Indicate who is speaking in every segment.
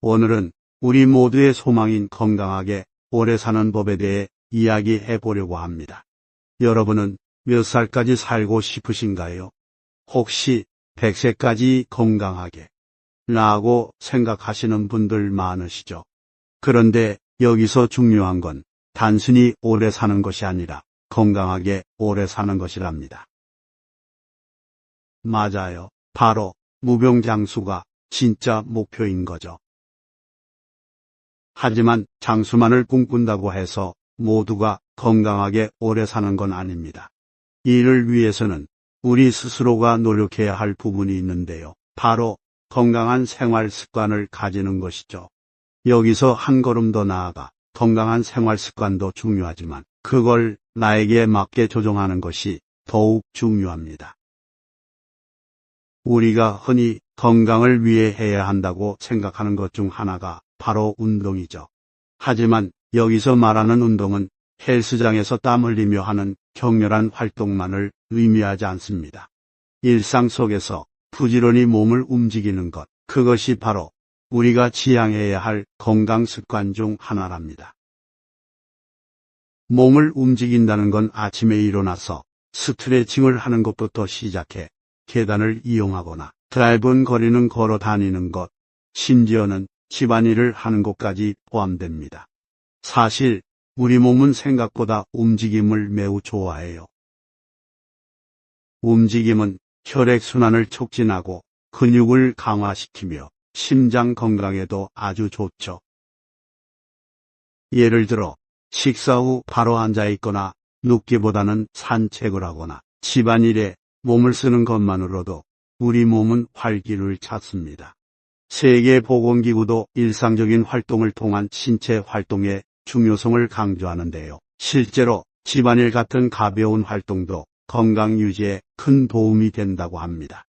Speaker 1: 오늘은 우리 모두의 소망인 건강하게 오래 사는 법에 대해 이야기해 보려고 합니다. 여러분은 몇 살까지 살고 싶으신가요? 혹시 100세까지 건강하게 라고 생각하시는 분들 많으시죠? 그런데 여기서 중요한 건 단순히 오래 사는 것이 아니라 건강하게 오래 사는 것이랍니다. 맞아요. 바로 무병장수가 진짜 목표인 거죠. 하지만 장수만을 꿈꾼다고 해서 모두가 건강하게 오래 사는 건 아닙니다. 이를 위해서는 우리 스스로가 노력해야 할 부분이 있는데요. 바로 건강한 생활 습관을 가지는 것이죠. 여기서 한 걸음 더 나아가 건강한 생활 습관도 중요하지만 그걸 나에게 맞게 조정하는 것이 더욱 중요합니다. 우리가 흔히 건강을 위해 해야 한다고 생각하는 것 중 하나가 바로 운동이죠. 하지만 여기서 말하는 운동은 헬스장에서 땀 흘리며 하는 격렬한 활동만을 의미하지 않습니다. 일상 속에서 부지런히 몸을 움직이는 것, 그것이 바로 우리가 지향해야 할 건강 습관 중 하나랍니다. 몸을 움직인다는 건 아침에 일어나서 스트레칭을 하는 것부터 시작해 계단을 이용하거나 짧은 거리는 걸어 다니는 것, 심지어는 집안일을 하는 것까지 포함됩니다. 사실 우리 몸은 생각보다 움직임을 매우 좋아해요. 움직임은 혈액순환을 촉진하고 근육을 강화시키며 심장 건강에도 아주 좋죠. 예를 들어 식사 후 바로 앉아 있거나 눕기보다는 산책을 하거나 집안일에 몸을 쓰는 것만으로도 우리 몸은 활기를 찾습니다. 세계보건기구도 일상적인 활동을 통한 신체 활동의 중요성을 강조하는데요. 실제로 집안일 같은 가벼운 활동도 건강 유지에 큰 도움이 된다고 합니다.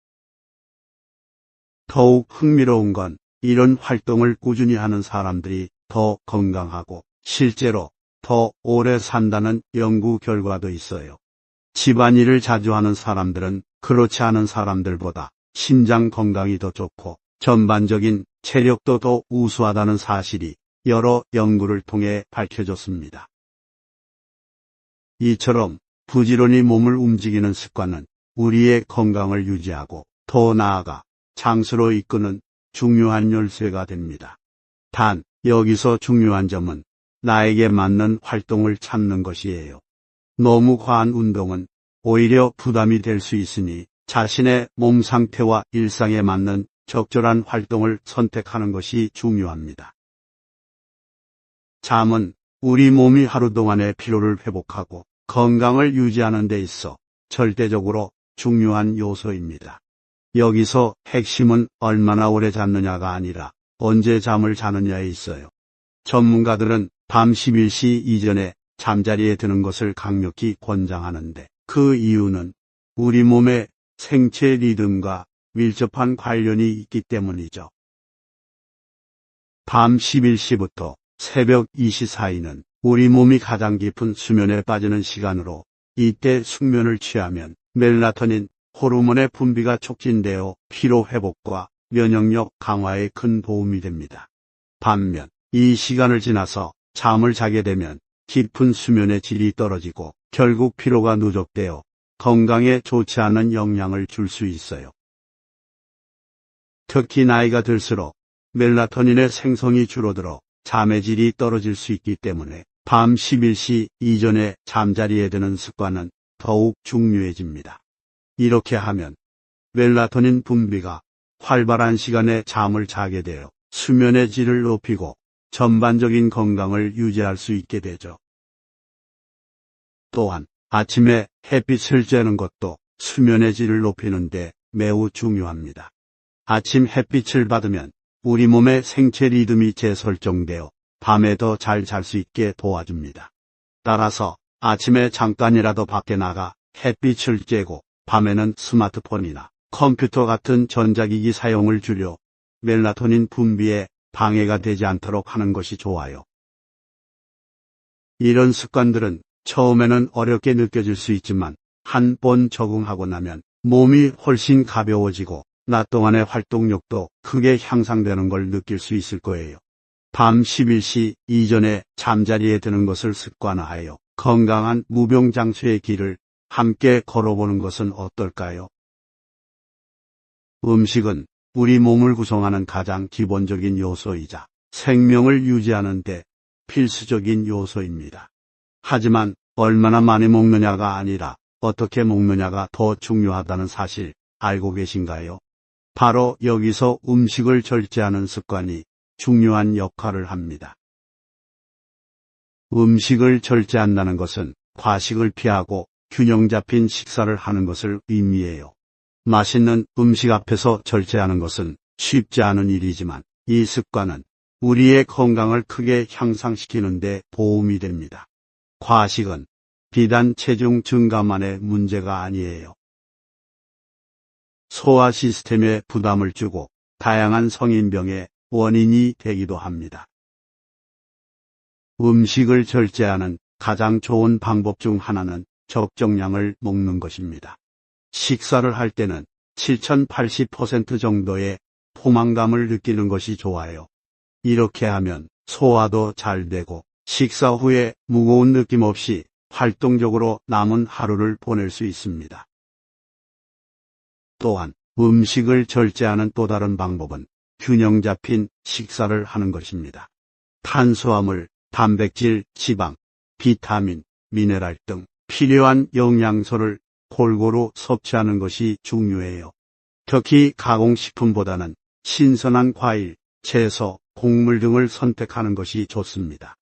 Speaker 1: 더욱 흥미로운 건 이런 활동을 꾸준히 하는 사람들이 더 건강하고 실제로 더 오래 산다는 연구 결과도 있어요. 집안일을 자주 하는 사람들은 그렇지 않은 사람들보다 심장 건강이 더 좋고 전반적인 체력도 더 우수하다는 사실이 여러 연구를 통해 밝혀졌습니다. 이처럼 부지런히 몸을 움직이는 습관은 우리의 건강을 유지하고 더 나아가 장수로 이끄는 중요한 열쇠가 됩니다. 단, 여기서 중요한 점은 나에게 맞는 활동을 찾는 것이에요. 너무 과한 운동은 오히려 부담이 될 수 있으니 자신의 몸 상태와 일상에 맞는 적절한 활동을 선택하는 것이 중요합니다. 잠은 우리 몸이 하루 동안의 피로를 회복하고 건강을 유지하는 데 있어 절대적으로 중요한 요소입니다. 여기서 핵심은 얼마나 오래 잤느냐가 아니라 언제 잠을 자느냐에 있어요. 전문가들은 밤 11시 이전에 잠자리에 드는 것을 강력히 권장하는데 그 이유는 우리 몸의 생체 리듬과 밀접한 관련이 있기 때문이죠. 밤 11시부터 새벽 2시 사이는 우리 몸이 가장 깊은 수면에 빠지는 시간으로 이때 숙면을 취하면 멜라토닌 호르몬의 분비가 촉진되어 피로 회복과 면역력 강화에 큰 도움이 됩니다. 반면 이 시간을 지나서 잠을 자게 되면 깊은 수면의 질이 떨어지고 결국 피로가 누적되어 건강에 좋지 않은 영향을 줄 수 있어요. 특히 나이가 들수록 멜라토닌의 생성이 줄어들어 잠의 질이 떨어질 수 있기 때문에 밤 11시 이전에 잠자리에 드는 습관은 더욱 중요해집니다. 이렇게 하면 멜라토닌 분비가 활발한 시간에 잠을 자게 되어 수면의 질을 높이고 전반적인 건강을 유지할 수 있게 되죠. 또한 아침에 햇빛을 쬐는 것도 수면의 질을 높이는 데 매우 중요합니다. 아침 햇빛을 받으면 우리 몸의 생체 리듬이 재설정되어 밤에 더 잘 잘 수 있게 도와줍니다. 따라서 아침에 잠깐이라도 밖에 나가 햇빛을 쬐고 밤에는 스마트폰이나 컴퓨터 같은 전자기기 사용을 줄여 멜라토닌 분비에 방해가 되지 않도록 하는 것이 좋아요. 이런 습관들은 처음에는 어렵게 느껴질 수 있지만 한 번 적응하고 나면 몸이 훨씬 가벼워지고 낮 동안의 활동력도 크게 향상되는 걸 느낄 수 있을 거예요. 밤 11시 이전에 잠자리에 드는 것을 습관화하여 건강한 무병장수의 길을 함께 걸어보는 것은 어떨까요? 음식은 우리 몸을 구성하는 가장 기본적인 요소이자 생명을 유지하는 데 필수적인 요소입니다. 하지만 얼마나 많이 먹느냐가 아니라 어떻게 먹느냐가 더 중요하다는 사실 알고 계신가요? 바로 여기서 음식을 절제하는 습관이 중요한 역할을 합니다. 음식을 절제한다는 것은 과식을 피하고 균형 잡힌 식사를 하는 것을 의미해요. 맛있는 음식 앞에서 절제하는 것은 쉽지 않은 일이지만 이 습관은 우리의 건강을 크게 향상시키는 데 도움이 됩니다. 과식은 비단 체중 증가만의 문제가 아니에요. 소화 시스템에 부담을 주고 다양한 성인병의 원인이 되기도 합니다. 음식을 절제하는 가장 좋은 방법 중 하나는 적정량을 먹는 것입니다. 식사를 할 때는 7080% 정도의 포만감을 느끼는 것이 좋아요. 이렇게 하면 소화도 잘 되고 식사 후에 무거운 느낌 없이 활동적으로 남은 하루를 보낼 수 있습니다. 또한 음식을 절제하는 또 다른 방법은 균형 잡힌 식사를 하는 것입니다. 탄수화물, 단백질, 지방, 비타민, 미네랄 등 필요한 영양소를 골고루 섭취하는 것이 중요해요. 특히 가공식품보다는 신선한 과일, 채소, 곡물 등을 선택하는 것이 좋습니다.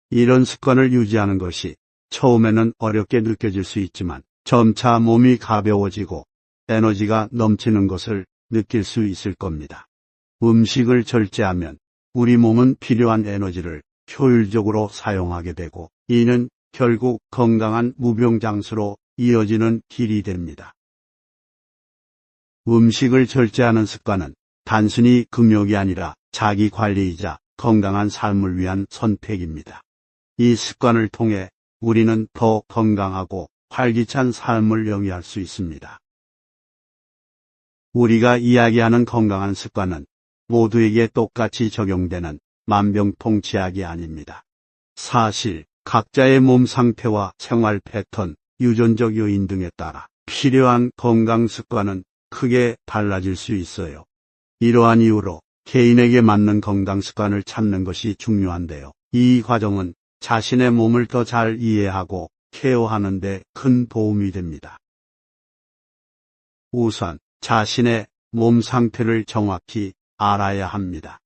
Speaker 1: 이런 습관을 유지하는 것이 처음에는 어렵게 느껴질 수 있지만 점차 몸이 가벼워지고 에너지가 넘치는 것을 느낄 수 있을 겁니다. 음식을 절제하면 우리 몸은 필요한 에너지를 효율적으로 사용하게 되고 이는 결국 건강한 무병장수로 이어지는 길이 됩니다. 음식을 절제하는 습관은 단순히 금욕이 아니라 자기 관리이자 건강한 삶을 위한 선택입니다. 이 습관을 통해 우리는 더 건강하고 활기찬 삶을 영위할 수 있습니다. 우리가 이야기하는 건강한 습관은 모두에게 똑같이 적용되는 만병통치약이 아닙니다. 사실 각자의 몸 상태와 생활 패턴, 유전적 요인 등에 따라 필요한 건강 습관은 크게 달라질 수 있어요. 이러한 이유로 개인에게 맞는 건강 습관을 찾는 것이 중요한데요. 이 과정은 자신의 몸을 더 잘 이해하고 케어하는 데 큰 도움이 됩니다. 우선 자신의 몸 상태를 정확히 알아야 합니다.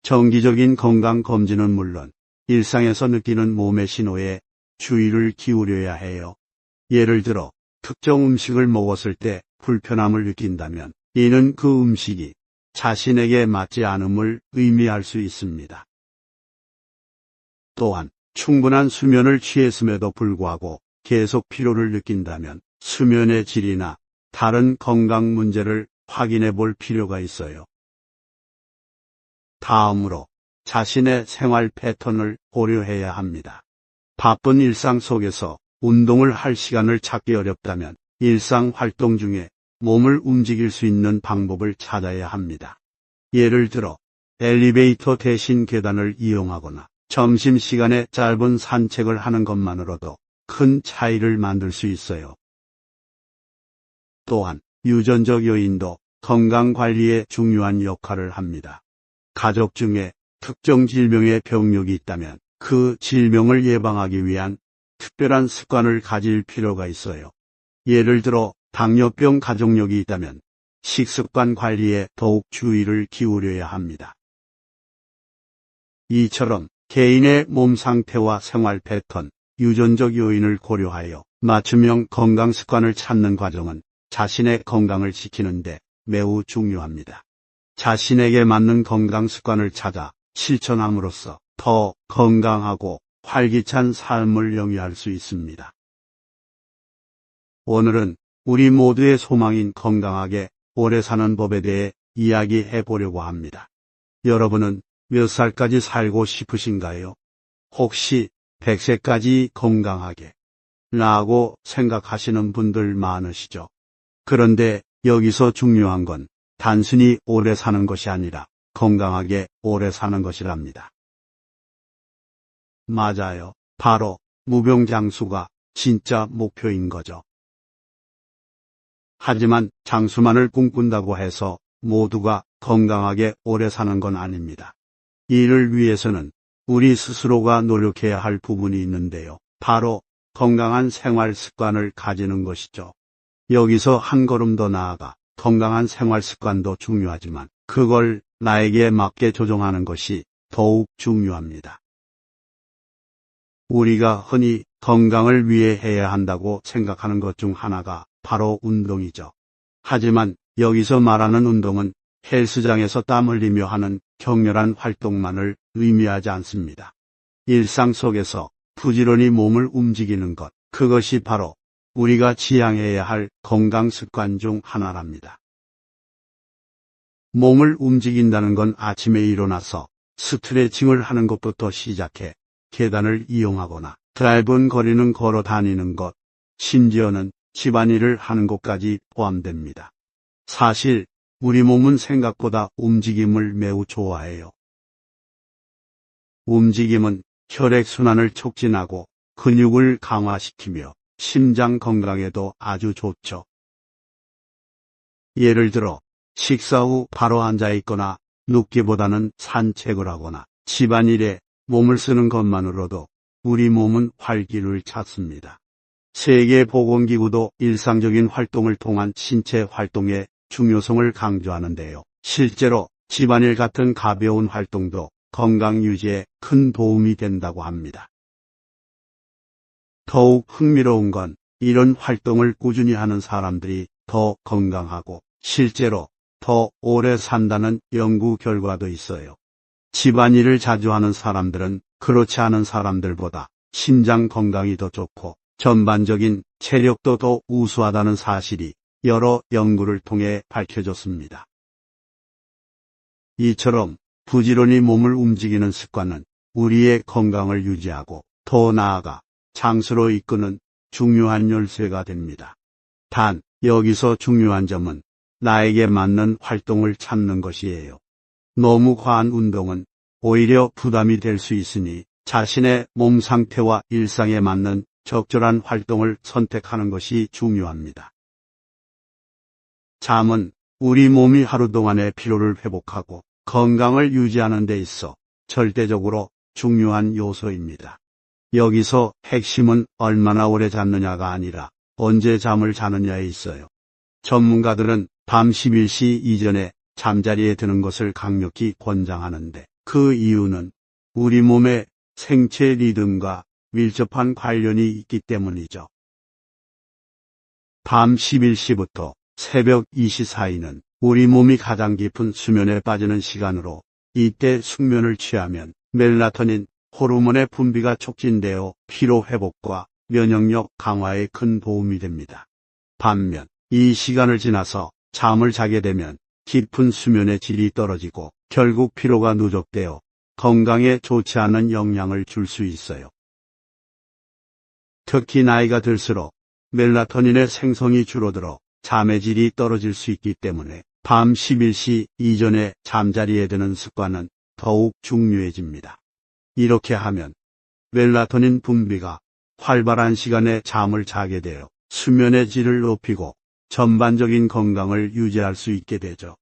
Speaker 1: 정기적인 건강 검진은 물론 일상에서 느끼는 몸의 신호에 주의를 기울여야 해요. 예를 들어 특정 음식을 먹었을 때 불편함을 느낀다면 이는 그 음식이 자신에게 맞지 않음을 의미할 수 있습니다. 또한 충분한 수면을 취했음에도 불구하고 계속 피로를 느낀다면 수면의 질이나 다른 건강 문제를 확인해 볼 필요가 있어요. 다음으로 자신의 생활 패턴을 고려해야 합니다. 바쁜 일상 속에서 운동을 할 시간을 찾기 어렵다면 일상 활동 중에 몸을 움직일 수 있는 방법을 찾아야 합니다. 예를 들어 엘리베이터 대신 계단을 이용하거나 점심시간에 짧은 산책을 하는 것만으로도 큰 차이를 만들 수 있어요. 또한 유전적 요인도 건강관리에 중요한 역할을 합니다. 가족 중에 특정 질병의 병력이 있다면 그 질병을 예방하기 위한 특별한 습관을 가질 필요가 있어요. 예를 들어 당뇨병 가족력이 있다면 식습관 관리에 더욱 주의를 기울여야 합니다. 이처럼 개인의 몸 상태와 생활 패턴, 유전적 요인을 고려하여 맞춤형 건강 습관을 찾는 과정은 자신의 건강을 지키는 데 매우 중요합니다. 자신에게 맞는 건강 습관을 찾아 실천함으로써 더 건강하고 활기찬 삶을 영위할 수 있습니다. 오늘은 우리 모두의 소망인 건강하게 오래 사는 법에 대해 이야기해 보려고 합니다. 여러분은 몇 살까지 살고 싶으신가요? 혹시 100세까지 건강하게 라고 생각하시는 분들 많으시죠? 그런데 여기서 중요한 건 단순히 오래 사는 것이 아니라 건강하게 오래 사는 것이랍니다. 맞아요. 바로 무병장수가 진짜 목표인 거죠. 하지만 장수만을 꿈꾼다고 해서 모두가 건강하게 오래 사는 건 아닙니다. 이를 위해서는 우리 스스로가 노력해야 할 부분이 있는데요. 바로 건강한 생활 습관을 가지는 것이죠. 여기서 한 걸음 더 나아가 건강한 생활 습관도 중요하지만 그걸 나에게 맞게 조정하는 것이 더욱 중요합니다. 우리가 흔히 건강을 위해 해야 한다고 생각하는 것 중 하나가 바로 운동이죠. 하지만 여기서 말하는 운동은 헬스장에서 땀 흘리며 하는 격렬한 활동만을 의미하지 않습니다. 일상 속에서 부지런히 몸을 움직이는 것, 그것이 바로 우리가 지향해야 할 건강 습관 중 하나랍니다. 몸을 움직인다는 건 아침에 일어나서 스트레칭을 하는 것부터 시작해 계단을 이용하거나 짧은 거리는 걸어 다니는 것, 심지어는 집안일을 하는 것까지 포함됩니다. 사실 우리 몸은 생각보다 움직임을 매우 좋아해요. 움직임은 혈액순환을 촉진하고 근육을 강화시키며 심장 건강에도 아주 좋죠. 예를 들어 식사 후 바로 앉아있거나 눕기보다는 산책을 하거나 집안일에 몸을 쓰는 것만으로도 우리 몸은 활기를 찾습니다. 세계보건기구도 일상적인 활동을 통한 신체 활동의 중요성을 강조하는데요. 실제로 집안일 같은 가벼운 활동도 건강 유지에 큰 도움이 된다고 합니다. 더욱 흥미로운 건 이런 활동을 꾸준히 하는 사람들이 더 건강하고 실제로 더 오래 산다는 연구 결과도 있어요. 집안일을 자주 하는 사람들은 그렇지 않은 사람들보다 심장 건강이 더 좋고 전반적인 체력도 더 우수하다는 사실이 여러 연구를 통해 밝혀졌습니다. 이처럼 부지런히 몸을 움직이는 습관은 우리의 건강을 유지하고 더 나아가 장수로 이끄는 중요한 열쇠가 됩니다. 단, 여기서 중요한 점은 나에게 맞는 활동을 찾는 것이에요. 너무 과한 운동은 오히려 부담이 될 수 있으니 자신의 몸 상태와 일상에 맞는 적절한 활동을 선택하는 것이 중요합니다. 잠은 우리 몸이 하루 동안의 피로를 회복하고 건강을 유지하는 데 있어 절대적으로 중요한 요소입니다. 여기서 핵심은 얼마나 오래 잤느냐가 아니라 언제 잠을 자느냐에 있어요. 전문가들은 밤 11시 이전에 잠자리에 드는 것을 강력히 권장하는데 그 이유는 우리 몸의 생체 리듬과 밀접한 관련이 있기 때문이죠. 밤 11시부터 새벽 2시 사이는 우리 몸이 가장 깊은 수면에 빠지는 시간으로 이때 숙면을 취하면 멜라토닌 호르몬의 분비가 촉진되어 피로 회복과 면역력 강화에 큰 도움이 됩니다. 반면 이 시간을 지나서 잠을 자게 되면 깊은 수면의 질이 떨어지고 결국 피로가 누적되어 건강에 좋지 않은 영향을 줄 수 있어요. 특히 나이가 들수록 멜라토닌의 생성이 줄어들어 잠의 질이 떨어질 수 있기 때문에 밤 11시 이전에 잠자리에 드는 습관은 더욱 중요해집니다. 이렇게 하면 멜라토닌 분비가 활발한 시간에 잠을 자게 되어 수면의 질을 높이고 전반적인 건강을 유지할 수 있게 되죠.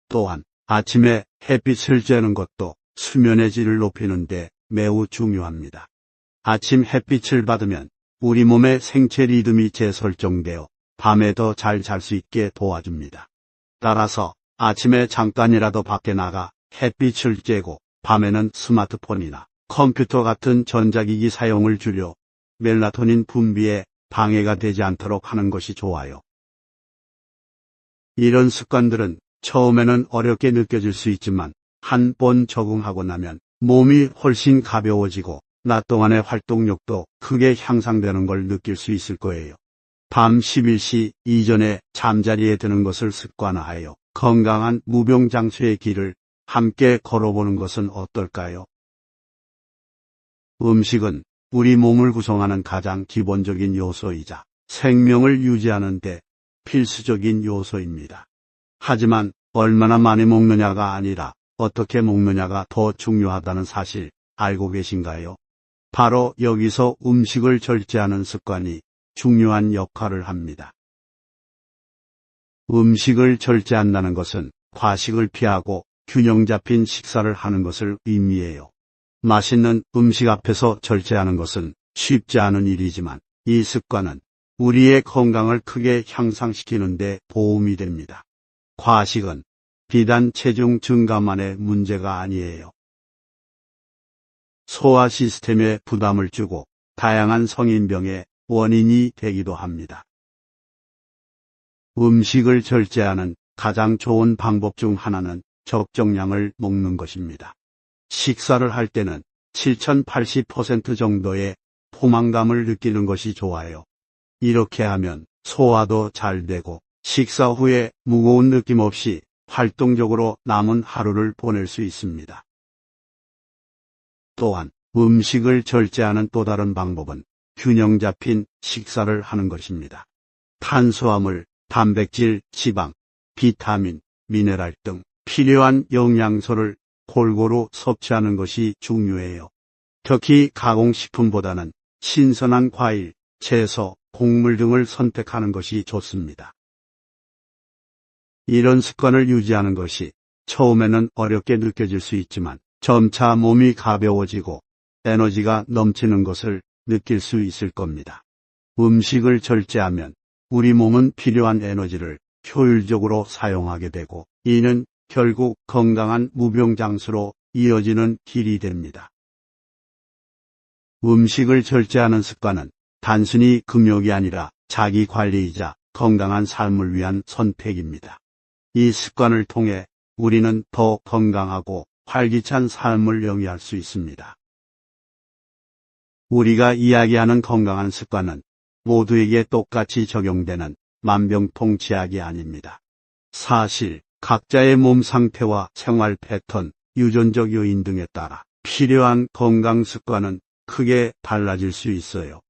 Speaker 1: 또한 아침에 햇빛을 쬐는 것도 수면의 질을 높이는 데 매우 중요합니다. 아침 햇빛을 받으면 우리 몸의 생체 리듬이 재설정되어 밤에 더 잘 잘 수 있게 도와줍니다. 따라서 아침에 잠깐이라도 밖에 나가 햇빛을 쬐고 밤에는 스마트폰이나 컴퓨터 같은 전자기기 사용을 줄여 멜라토닌 분비에 방해가 되지 않도록 하는 것이 좋아요. 이런 습관들은 처음에는 어렵게 느껴질 수 있지만 한 번 적응하고 나면 몸이 훨씬 가벼워지고 낮 동안의 활동력도 크게 향상되는 걸 느낄 수 있을 거예요. 밤 11시 이전에 잠자리에 드는 것을 습관화하여 건강한 무병장수의 길을 함께 걸어보는 것은 어떨까요? 음식은 우리 몸을 구성하는 가장 기본적인 요소이자 생명을 유지하는 데 필수적인 요소입니다. 하지만 얼마나 많이 먹느냐가 아니라 어떻게 먹느냐가 더 중요하다는 사실 알고 계신가요? 바로 여기서 음식을 절제하는 습관이 중요한 역할을 합니다. 음식을 절제한다는 것은 과식을 피하고 균형 잡힌 식사를 하는 것을 의미해요. 맛있는 음식 앞에서 절제하는 것은 쉽지 않은 일이지만 이 습관은 우리의 건강을 크게 향상시키는 데 도움이 됩니다. 과식은 비단 체중 증가만의 문제가 아니에요. 소화 시스템에 부담을 주고 다양한 성인병의 원인이 되기도 합니다. 음식을 절제하는 가장 좋은 방법 중 하나는 적정량을 먹는 것입니다. 식사를 할 때는 70-80% 정도의 포만감을 느끼는 것이 좋아요. 이렇게 하면 소화도 잘 되고 식사 후에 무거운 느낌 없이 활동적으로 남은 하루를 보낼 수 있습니다. 또한 음식을 절제하는 또 다른 방법은 균형 잡힌 식사를 하는 것입니다. 탄수화물, 단백질, 지방, 비타민, 미네랄 등 필요한 영양소를 골고루 섭취하는 것이 중요해요. 특히 가공식품보다는 신선한 과일, 채소, 곡물 등을 선택하는 것이 좋습니다. 이런 습관을 유지하는 것이 처음에는 어렵게 느껴질 수 있지만 점차 몸이 가벼워지고 에너지가 넘치는 것을 느낄 수 있을 겁니다. 음식을 절제하면 우리 몸은 필요한 에너지를 효율적으로 사용하게 되고 이는 결국 건강한 무병장수로 이어지는 길이 됩니다. 음식을 절제하는 습관은 단순히 금욕이 아니라 자기 관리이자 건강한 삶을 위한 선택입니다. 이 습관을 통해 우리는 더 건강하고 활기찬 삶을 영위할 수 있습니다. 우리가 이야기하는 건강한 습관은 모두에게 똑같이 적용되는 만병통치약이 아닙니다. 사실 각자의 몸 상태와 생활 패턴, 유전적 요인 등에 따라 필요한 건강 습관은 크게 달라질 수 있어요.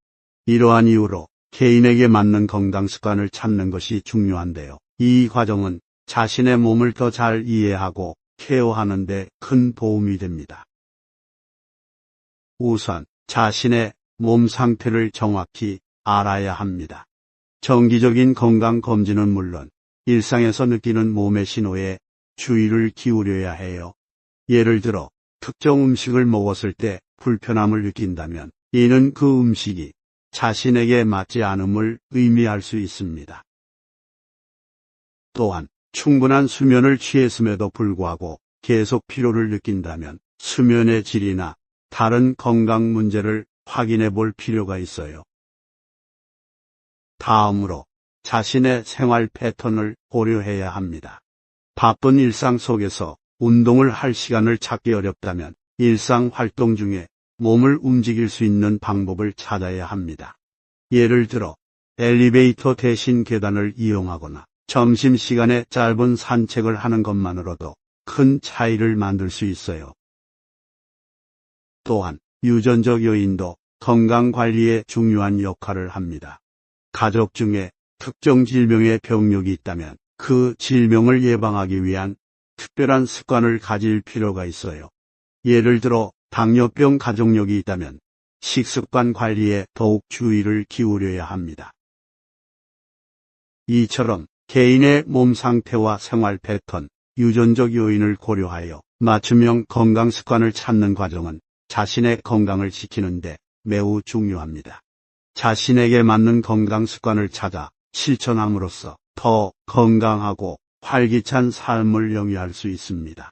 Speaker 1: 이러한 이유로 개인에게 맞는 건강 습관을 찾는 것이 중요한데요. 이 과정은 자신의 몸을 더 잘 이해하고 케어하는 데 큰 도움이 됩니다. 우선 자신의 몸 상태를 정확히 알아야 합니다. 정기적인 건강 검진은 물론 일상에서 느끼는 몸의 신호에 주의를 기울여야 해요. 예를 들어 특정 음식을 먹었을 때 불편함을 느낀다면 이는 그 음식이 자신에게 맞지 않음을 의미할 수 있습니다. 또한 충분한 수면을 취했음에도 불구하고 계속 피로를 느낀다면 수면의 질이나 다른 건강 문제를 확인해 볼 필요가 있어요. 다음으로 자신의 생활 패턴을 고려해야 합니다. 바쁜 일상 속에서 운동을 할 시간을 찾기 어렵다면 일상 활동 중에 몸을 움직일 수 있는 방법을 찾아야 합니다. 예를 들어 엘리베이터 대신 계단을 이용하거나 점심시간에 짧은 산책을 하는 것만으로도 큰 차이를 만들 수 있어요. 또한 유전적 요인도 건강관리에 중요한 역할을 합니다. 가족 중에 특정 질병의 병력이 있다면 그 질병을 예방하기 위한 특별한 습관을 가질 필요가 있어요. 예를 들어 당뇨병 가족력이 있다면 식습관 관리에 더욱 주의를 기울여야 합니다. 이처럼 개인의 몸 상태와 생활 패턴, 유전적 요인을 고려하여 맞춤형 건강 습관을 찾는 과정은 자신의 건강을 지키는 데 매우 중요합니다. 자신에게 맞는 건강 습관을 찾아 실천함으로써 더 건강하고 활기찬 삶을 영위할 수 있습니다.